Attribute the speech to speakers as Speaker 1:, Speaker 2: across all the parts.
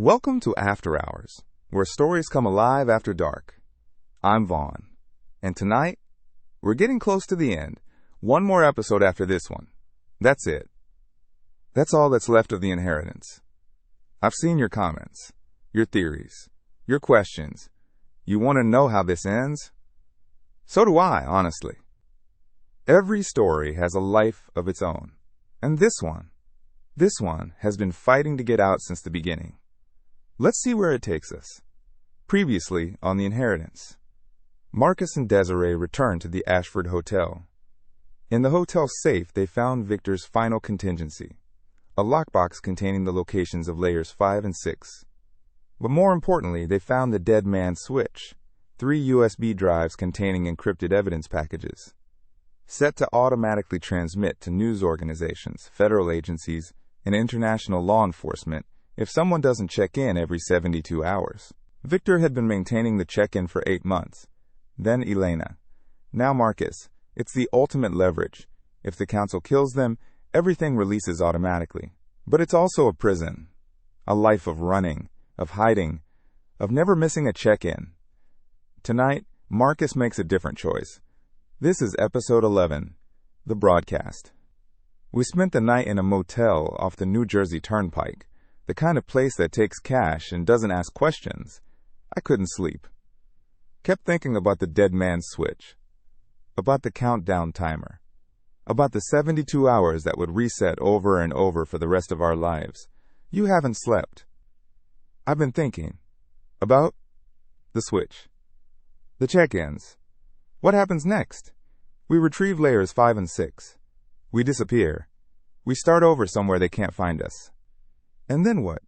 Speaker 1: Welcome to After Hours, where stories come alive after dark. I'm Vaughn, and tonight, we're getting close to the end. One more episode after this one. That's it. That's all that's left of The Inheritance. I've seen your comments, your theories, your questions. You want to know how this ends? So do I, honestly. Every story has a life of its own, and this one has been fighting to get out since the beginning. Let's see where it takes us. Previously on The Inheritance, Marcus and Desiree returned to the Ashford Hotel. In the hotel safe, they found Victor's final contingency, a lockbox containing the locations of layers 5 and 6. But more importantly, they found the dead man's switch, 3 USB drives containing encrypted evidence packages, set to automatically transmit to news organizations, federal agencies, and international law enforcement if someone doesn't check in every 72 hours. Victor had been maintaining the check-in for 8 months. Then Elena. Now Marcus. It's the ultimate leverage. If the council kills them, everything releases automatically. But it's also a prison. A life of running, of hiding, of never missing a check-in. Tonight, Marcus makes a different choice. This is episode 11, The Broadcast. We spent the night in a motel off the New Jersey Turnpike. The kind of place that takes cash and doesn't ask questions. I couldn't sleep. Kept thinking about the dead man's switch. About the countdown timer. About the 72 hours that would reset over and over for the rest of our lives. You haven't slept. I've been thinking. About the switch. The check-ins. What happens next? We retrieve layers 5 and 6. We disappear. We start over somewhere they can't find us. And then what?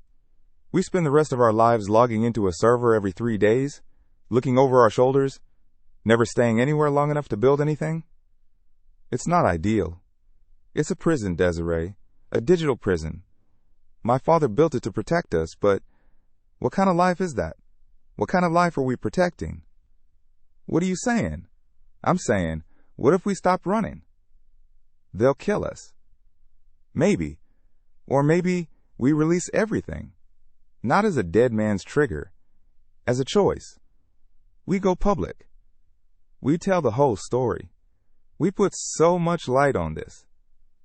Speaker 1: We spend the rest of our lives logging into a server every 3 days, looking over our shoulders, never staying anywhere long enough to build anything? It's not ideal. It's a prison, Desiree, a digital prison. My father built it to protect us, but what kind of life is that? What kind of life are we protecting? What are you saying? I'm saying, what if we stop running? They'll kill us. Maybe. Or maybe we release everything, not as a dead man's trigger, as a choice. We go public. We tell the whole story. We put so much light on this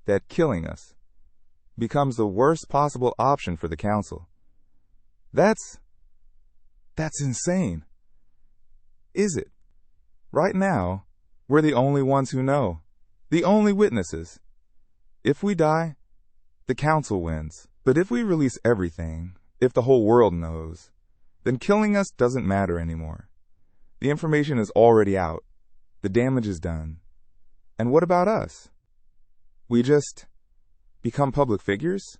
Speaker 1: that killing us becomes the worst possible option for the council. That's insane. Is it? Right now, we're the only ones who know, the only witnesses. If we die, the council wins. But if we release everything, if the whole world knows, then killing us doesn't matter anymore. The information is already out. The damage is done. And what about us? We just become public figures?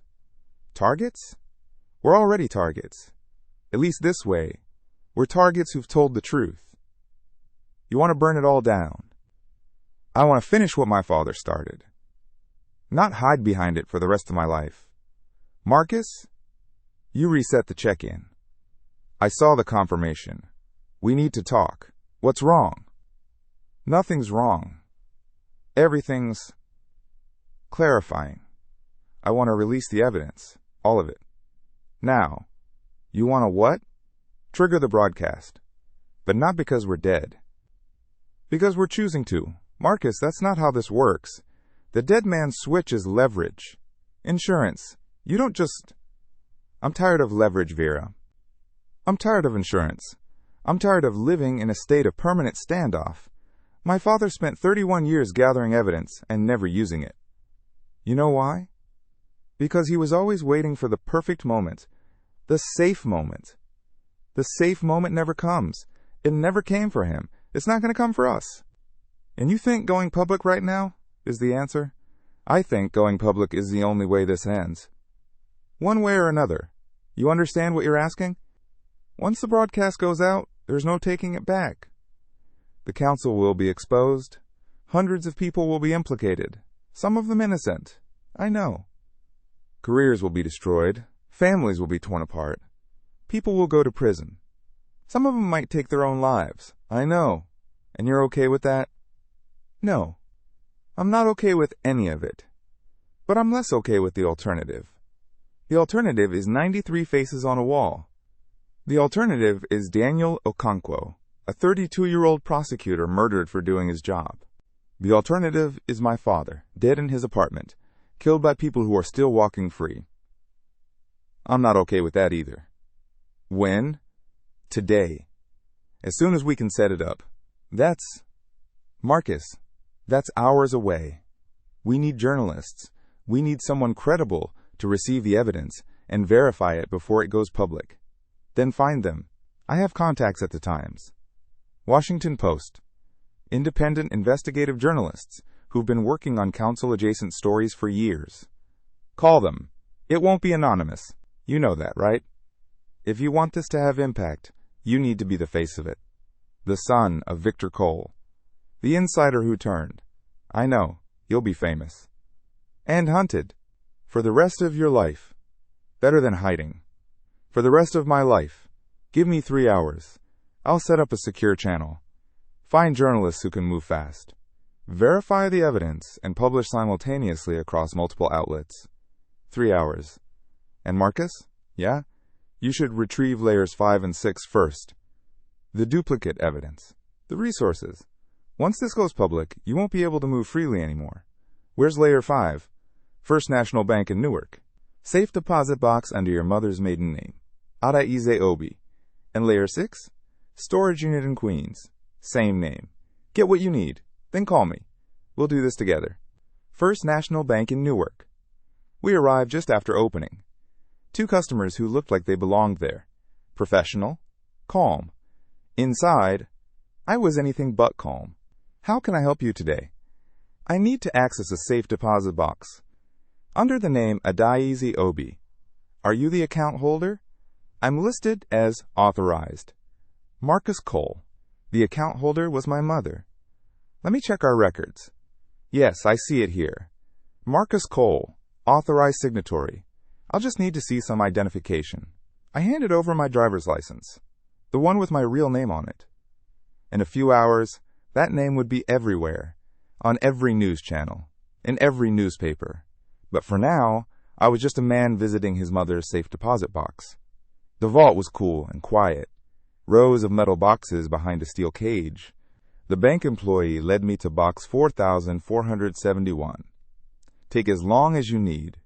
Speaker 1: Targets? We're already targets. At least this way, we're targets who've told the truth. You want to burn it all down. I want to finish what my father started. Not hide behind it for the rest of my life. Marcus, you reset the check-in. I saw the confirmation. We need to talk. What's wrong? Nothing's wrong. Everything's clarifying. I want to release the evidence. All of it. Now, you want to what? Trigger the broadcast. But not because we're dead. Because we're choosing to. Marcus, that's not how this works. The dead man's switch is leverage. Insurance. You don't just... I'm tired of leverage, Vera. I'm tired of insurance. I'm tired of living in a state of permanent standoff. My father spent 31 years gathering evidence and never using it. You know why? Because he was always waiting for the perfect moment. The safe moment. The safe moment never comes. It never came for him. It's not going to come for us. And you think going public right now is the answer? I think going public is the only way this ends. One way or another. You understand what you're asking? Once the broadcast goes out, there's no taking it back. The council will be exposed. Hundreds of people will be implicated. Some of them innocent. I know. Careers will be destroyed. Families will be torn apart. People will go to prison. Some of them might take their own lives. I know. And you're okay with that? No. I'm not okay with any of it. But I'm less okay with the alternative. The alternative is 93 faces on a wall. The alternative is Daniel Okonkwo, a 32-year-old prosecutor murdered for doing his job. The alternative is my father, dead in his apartment, killed by people who are still walking free. I'm not okay with that either. When? Today. As soon as we can set it up. Marcus, that's hours away. We need journalists. We need someone credible to receive the evidence and verify it before it goes public. Then find them. I have contacts at the Times, Washington Post, independent investigative journalists who've been working on council-adjacent stories for years. Call them. It won't be anonymous. You know that, right? If you want this to have impact, you need to be the face of it. The son of Victor Cole. The insider who turned. I know, you'll be famous. And hunted. For the rest of your life. Better than hiding. For the rest of my life. Give me 3 hours. I'll set up a secure channel. Find journalists who can move fast. Verify the evidence and publish simultaneously across multiple outlets. 3 hours. And Marcus? Yeah? You should retrieve layers 5 and 6 first. The duplicate evidence. The resources. Once this goes public, you won't be able to move freely anymore. Where's layer 5? First National Bank in Newark. Safe deposit box under your mother's maiden name. Adeyemi. And layer 6? Storage unit in Queens. Same name. Get what you need. Then call me. We'll do this together. First National Bank in Newark. We arrived just after opening. 2 customers who looked like they belonged there. Professional. Calm. Inside, I was anything but calm. How can I help you today? I need to access a safe deposit box. Under the name Adeyemi. Are you the account holder? I'm listed as authorized. Marcus Cole. The account holder was my mother. Let me check our records. Yes, I see it here. Marcus Cole, authorized signatory. I'll just need to see some identification. I handed over my driver's license, the one with my real name on it. In a few hours, that name would be everywhere, on every news channel, in every newspaper. But for now, I was just a man visiting his mother's safe deposit box. The vault was cool and quiet, rows of metal boxes behind a steel cage. The bank employee led me to box 4471. Take as long as you need.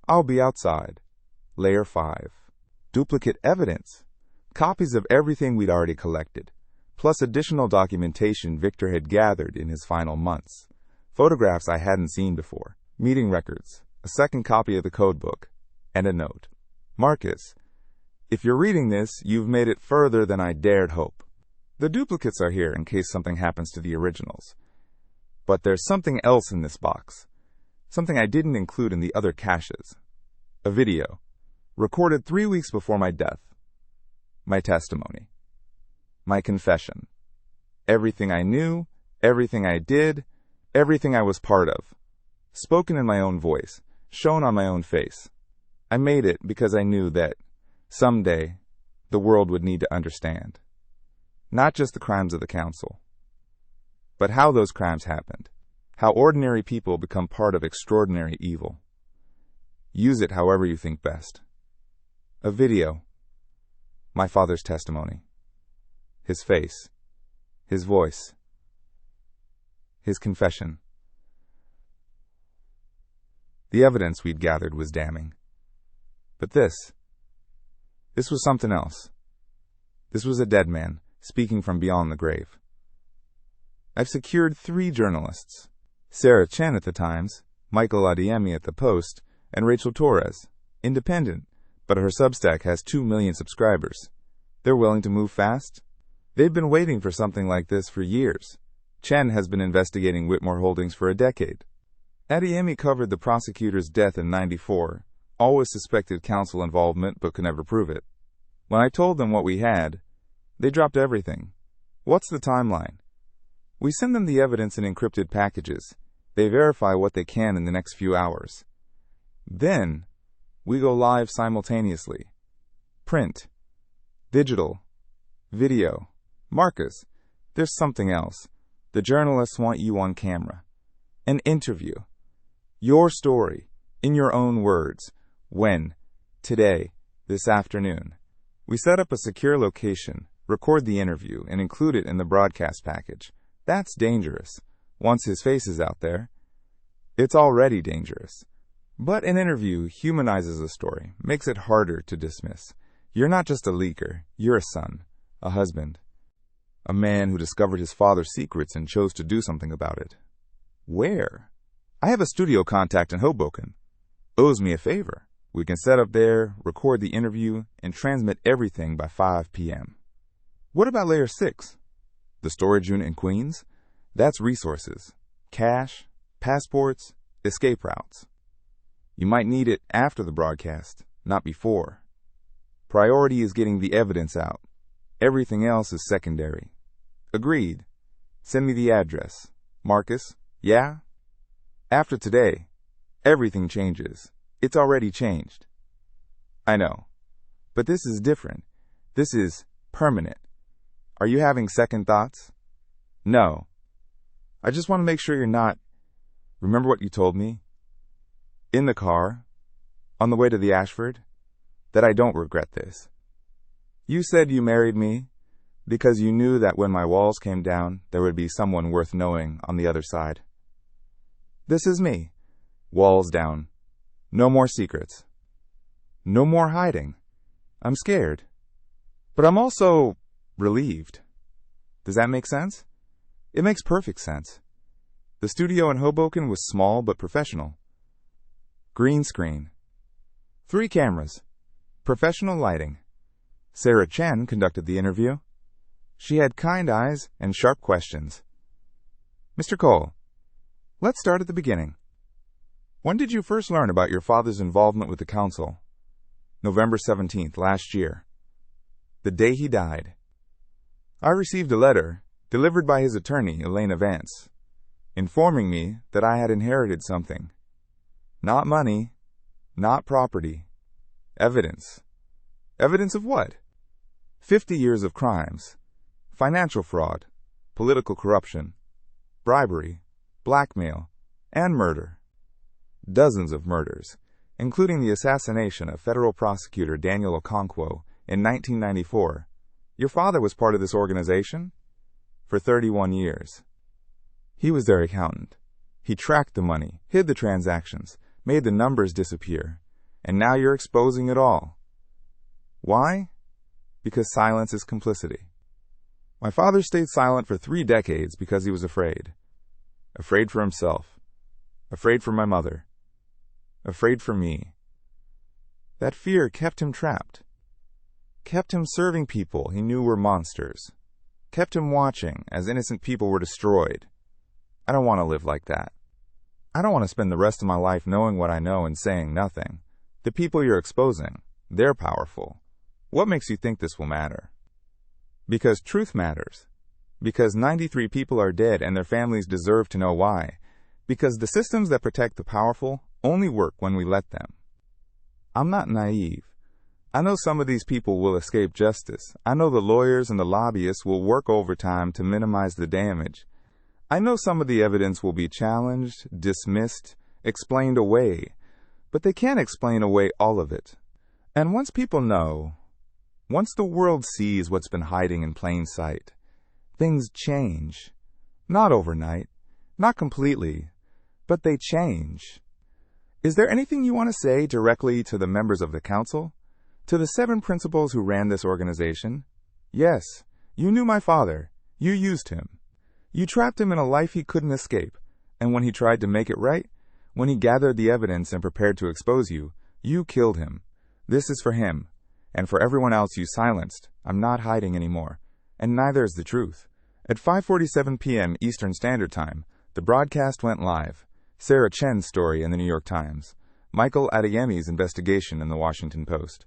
Speaker 1: I'll be outside. Layer 5. Duplicate evidence. Copies of everything we'd already collected, plus additional documentation Victor had gathered in his final months. Photographs I hadn't seen before, meeting records, a second copy of the codebook, and a note. Marcus, if you're reading this, you've made it further than I dared hope. The duplicates are here in case something happens to the originals. But there's something else in this box. Something I didn't include in the other caches. A video, recorded 3 weeks before my death. My testimony. My confession. Everything I knew, everything I did, everything I was part of. Spoken in my own voice, shown on my own face. I made it because I knew that someday the world would need to understand. Not just the crimes of the council, but how those crimes happened. How ordinary people become part of extraordinary evil. Use it however you think best. A video. My father's testimony. His face. His voice. His confession. The evidence we'd gathered was damning. But this was something else. This was a dead man speaking from beyond the grave. I've secured 3 journalists. Chen at the Times, Michael Adeyemi at the Post, and Rachel Torres, independent, but her Substack has 2 million subscribers. They're willing to move fast? They've been waiting for something like this for years. Chen has been investigating Whitmore Holdings for a decade. Adeyemi covered the prosecutor's death in '94, always suspected council involvement but could never prove it. When I told them what we had, they dropped everything. What's the timeline? We send them the evidence in encrypted packages. They verify what they can in the next few hours. Then, we go live simultaneously. Print. Digital. Video. Marcus, there's something else. The journalists want you on camera. An interview. Your story, in your own words. When? Today, this afternoon. We set up a secure location, record the interview, and include it in the broadcast package. That's dangerous. Once his face is out there, it's already dangerous. But an interview humanizes a story, makes it harder to dismiss. You're not just a leaker, you're a son, a husband, a man who discovered his father's secrets and chose to do something about it. Where? I have a studio contact in Hoboken. Owes me a favor. We can set up there, record the interview, and transmit everything by 5 p.m. What about Layer 6? The storage unit in Queens? That's resources, cash, passports, escape routes. You might need it after the broadcast, not before. Priority is getting the evidence out. Everything else is secondary. Agreed. Send me the address. Marcus, yeah? After today, everything changes. It's already changed. I know. But this is different. This is permanent. Are you having second thoughts? No. I just want to make sure you're not. Remember what you told me? In the car, on the way to the Ashford, that I don't regret this. You said you married me because you knew that when my walls came down, there would be someone worth knowing on the other side. This is me. Walls down. No more secrets. No more hiding. I'm scared. But I'm also relieved. Does that make sense? It makes perfect sense. The studio in Hoboken was small but professional. Green screen. 3 cameras. Professional lighting. Sarah Chen conducted the interview. She had kind eyes and sharp questions. Mr. Cole, let's start at the beginning. When did you first learn about your father's involvement with the council? November 17th, last year. The day he died. I received a letter, delivered by his attorney, Elena Vance, informing me that I had inherited something. Not money, not property. Evidence. Evidence of what? 50 years of crimes. Financial fraud, political corruption, bribery, blackmail, and murder. Dozens of murders, including the assassination of federal prosecutor Daniel Okonkwo in 1994. Your father was part of this organization for 31 years. He was their accountant. He tracked the money, hid the transactions, made the numbers disappear, and now you're exposing it all. Why? Because silence is complicity. My father stayed silent for 3 decades because he was afraid. Afraid for himself. Afraid for my mother. Afraid for me. That fear kept him trapped. Kept him serving people he knew were monsters. Kept him watching as innocent people were destroyed. I don't want to live like that. I don't want to spend the rest of my life knowing what I know and saying nothing. The people you're exposing, they're powerful. What makes you think this will matter? Because truth matters. Because 93 people are dead and their families deserve to know why. Because the systems that protect the powerful only work when we let them. I'm not naive. I know some of these people will escape justice. I know the lawyers and the lobbyists will work overtime to minimize the damage. I know some of the evidence will be challenged, dismissed, explained away. But they can't explain away all of it. And once people know, once the world sees what's been hiding in plain sight, things change. Not overnight, not completely, but they change. Is there anything you want to say directly to the members of the council? To the 7 principals who ran this organization? Yes, you knew my father. You used him. You trapped him in a life he couldn't escape, and when he tried to make it right, when he gathered the evidence and prepared to expose you, you killed him. This is for him, and for everyone else you silenced. I'm not hiding anymore, and neither is the truth. At 5:47 p.m. Eastern Standard Time, the broadcast went live. Sarah Chen's story in the New York Times. Michael Adeyemi's investigation in the Washington Post.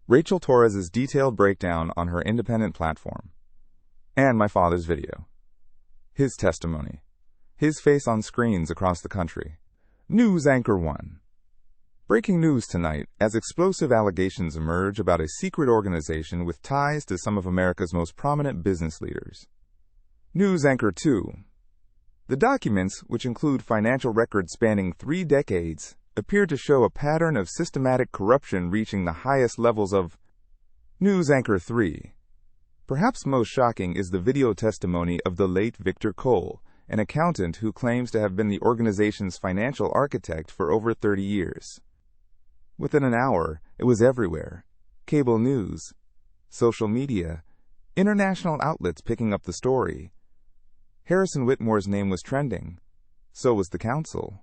Speaker 1: Rachel Torres' detailed breakdown on her independent platform. And my father's video. His testimony. His face on screens across the country. News Anchor 1. Breaking news tonight as explosive allegations emerge about a secret organization with ties to some of America's most prominent business leaders. News Anchor 2. The documents, which include financial records spanning 3 decades, appeared to show a pattern of systematic corruption reaching the highest levels of News Anchor 3. Perhaps most shocking is the video testimony of the late Victor Cole, an accountant who claims to have been the organization's financial architect for over 30 years. Within an hour, it was everywhere. Cable news, social media, international outlets picking up the story. Harrison Whitmore's name was trending. So was the council.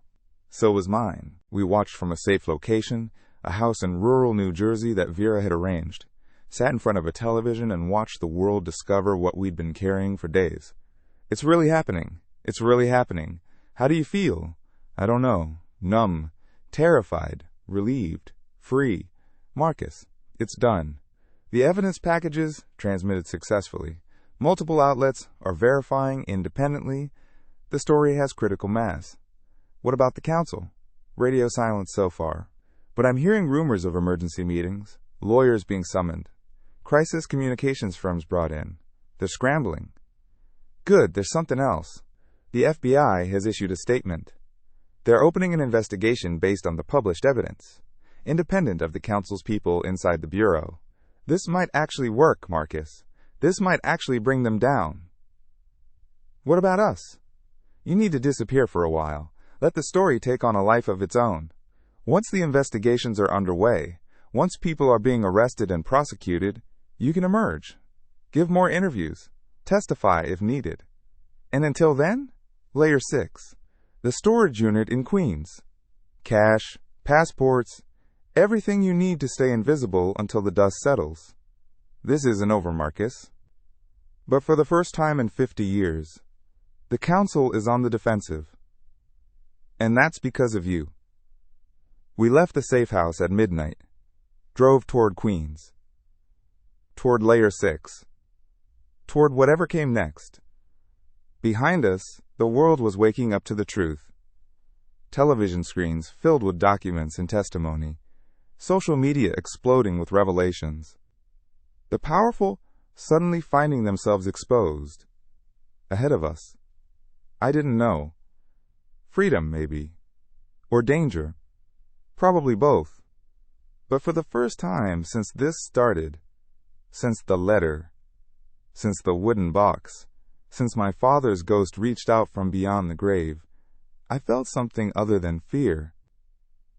Speaker 1: So was mine. We watched from a safe location, a house in rural New Jersey that Vera had arranged, sat in front of a television and watched the world discover what we'd been carrying for days. It's really happening. It's really happening. How do you feel? I don't know. Numb. Terrified. Relieved. Free. Marcus, it's done. The evidence packages transmitted successfully. Multiple outlets are verifying independently. The story has critical mass. What about the council? Radio silence so far. But I'm hearing rumors of emergency meetings, lawyers being summoned, crisis communications firms brought in. They're scrambling. Good, there's something else. The FBI has issued a statement. They're opening an investigation based on the published evidence, independent of the council's people inside the Bureau. This might actually work, Marcus. This might actually bring them down. What about us? You need to disappear for a while. Let the story take on a life of its own. Once the investigations are underway, once people are being arrested and prosecuted, you can emerge. Give more interviews. Testify if needed. And until then, Layer 6, the storage unit in Queens. Cash, passports, everything you need to stay invisible until the dust settles. This isn't over, Marcus. But for the first time in 50 years, the council is on the defensive. And that's because of you. We left the safe house at midnight, drove toward Queens, toward Layer 6, toward whatever came next. Behind us, the world was waking up to the truth. Television screens filled with documents and testimony, social media exploding with revelations. The powerful suddenly finding themselves exposed. Ahead of us. I didn't know. Freedom, maybe. Or danger. Probably both. But for the first time since this started, since the letter, since the wooden box, since my father's ghost reached out from beyond the grave, I felt something other than fear.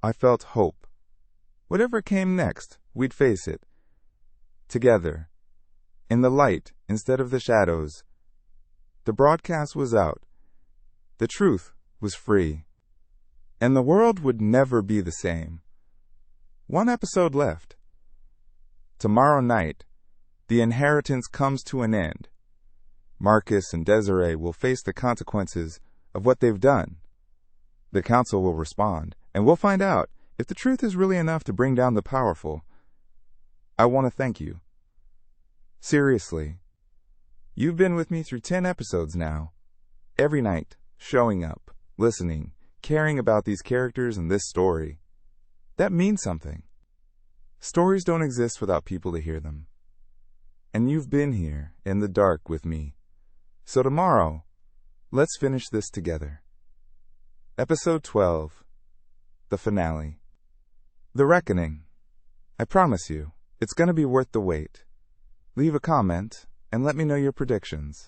Speaker 1: I felt hope. Whatever came next, we'd face it. Together. In the light instead of the shadows. The broadcast was out. The truth was free. And the world would never be the same. One episode left. Tomorrow night, the inheritance comes to an end. Marcus and Desiree will face the consequences of what they've done. The council will respond, and we'll find out if the truth is really enough to bring down the powerful. I want to thank you. Seriously. You've been with me through 10 episodes now. Every night, showing up, listening, caring about these characters and this story. That means something. Stories don't exist without people to hear them. And you've been here in the dark with me. So tomorrow, let's finish this together. Episode 12. The finale. The Reckoning. I promise you, it's going to be worth the wait. Leave a comment and let me know your predictions.